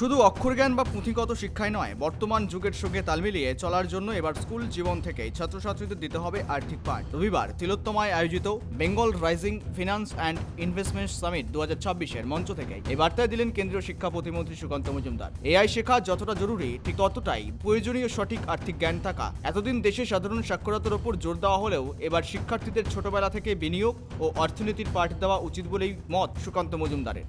শুধু অক্ষরজ্ঞান বা পুঁথিগত শিক্ষায় নয়, বর্তমান যুগের সঙ্গে তাল মিলিয়ে চলার জন্য এবার স্কুল জীবন থেকেই ছাত্রছাত্রীদের দিতে হবে আর্থিক পাঠ। রবিবার তিলোত্তমায় আয়োজিত Bengal rising finance and investment summit 2026-এর মঞ্চ থেকে এই বার্তায় দিলেন কেন্দ্রীয় শিক্ষা প্রতিমন্ত্রী সুকান্ত মজুমদার। এআই শেখা যতটা জরুরি, ঠিক ততটাই প্রয়োজনীয় সঠিক আর্থিক জ্ঞান থাকা। এতদিন দেশে সাধারণ সাক্ষরতার উপর জোর দেওয়া হলেও এবার শিক্ষার্থীদের ছোটবেলা থেকে বিনিয়োগ ও অর্থনীতির পাঠ দেওয়া উচিত বলেই মত সুকান্ত মজুমদারের।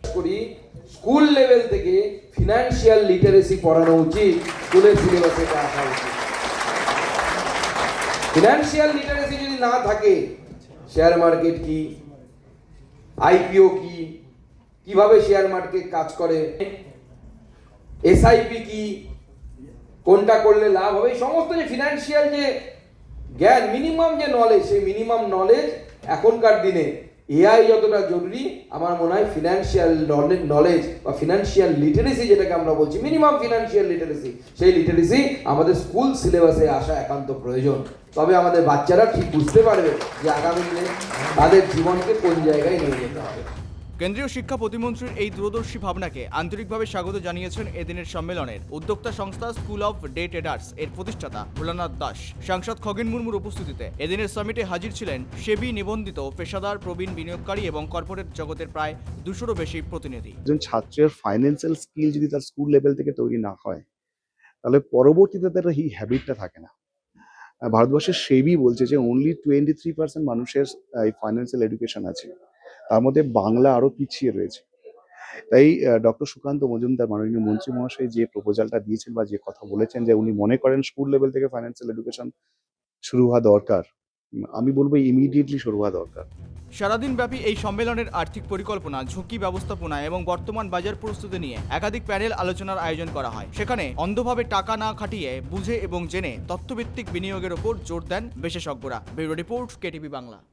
স্কুল লেভেল থেকে ফিনান্সিয়াল লিটারেসি পড়ানো উচিত, স্কুলের সিলেবাসে আসা উচিত। ফিনান্সিয়াল লিটারেসি যদি না থাকে, শেয়ার মার্কেট কি, আইপিও কি, কিভাবে শেয়ার মার্কেট কাজ করে, এসআইপি কি, কোনটা করলে লাভ হবে, সমস্ত যে ফিনান্সিয়াল যে জ্ঞান, মিনিমাম যে নলেজ, সেই মিনিমাম নলেজ এখনকার দিনে এআই যতটা জরুরি, আমার মনে হয় ফিনান্সিয়াল নলেজ বা ফিনান্সিয়াল লিটারেসি যেটাকে আমরা বলছি, মিনিমাম ফিনান্সিয়াল লিটারেসি, সেই লিটারেসি আমাদের স্কুল সিলেবাসে আসা একান্ত প্রয়োজন। তবে আমাদের বাচ্চারা ঠিক বুঝতে পারবে যে আগামী দিনে তাদের জীবনকে কোন জায়গায় নিয়ে যেতে হবে। কেন্দ্রীয় শিক্ষা প্রতিমন্ত্রীর এই দূরদর্শী ভাবনাকে আন্তরিকভাবে স্বাগত জানিয়েছেন এদিনের সম্মেলনের উদ্যোক্তা সংস্থা স্কুল অফ ডে ট্রেডার্স এর প্রতিষ্ঠাতা ভোলানাথ দাস। সাংসদ খগেন মুর্মুর উপস্থিতিতে এদিনের সামিটে হাজির ছিলেন সেবি নিবন্ধিত পেশাদার, প্রবীণ বিনিয়োগকারী এবং কর্পোরেট জগতের প্রায় 200-রও বেশি প্রতিনিধি। একজন ছাত্রের ফাইন্যান্সিয়াল স্কিল যদি তার স্কুল লেভেল থেকে তৈরি না হয়, তাহলে পরবর্তীতে তার এই হ্যাবিটটা থাকে না। ভারতবর্ষের সেবি বলছে যে অনলি 23% মানুষের এই ফাইন্যান্সিয়াল এডুকেশন আছে, তার মধ্যে বাংলা আরো পিছিয়ে রয়েছে। তাই ডক্টর সুকান্ত মজুমদার মাননীয় মন্ত্রী মহাশয় যে প্রপোজালটা দিয়েছেন বা যে কথা বলেছেন যে উনি মনে করেন স্কুল লেভেল থেকে ফাইন্যান্সিয়াল এডুকেশন শুরু হওয়া দরকার, আমি বলবো ইমিডিয়েটলি শুরু হওয়া দরকার। সারাদিনব্যাপী এই সম্মেলনের আর্থিক পরিকল্পনা, ঝুঁকি ব্যবস্থাপনা এবং বর্তমান বাজার পরিস্থিতি নিয়ে একাধিক প্যানেল আলোচনার আয়োজন করা হয়। সেখানে অন্ধভাবে টাকা না খাটিয়ে বুঝে এবং জেনে তথ্যভিত্তিক বিনিয়োগের ওপর জোর দেন বিশেষজ্ঞরা। Bureau report, KTV Bangla.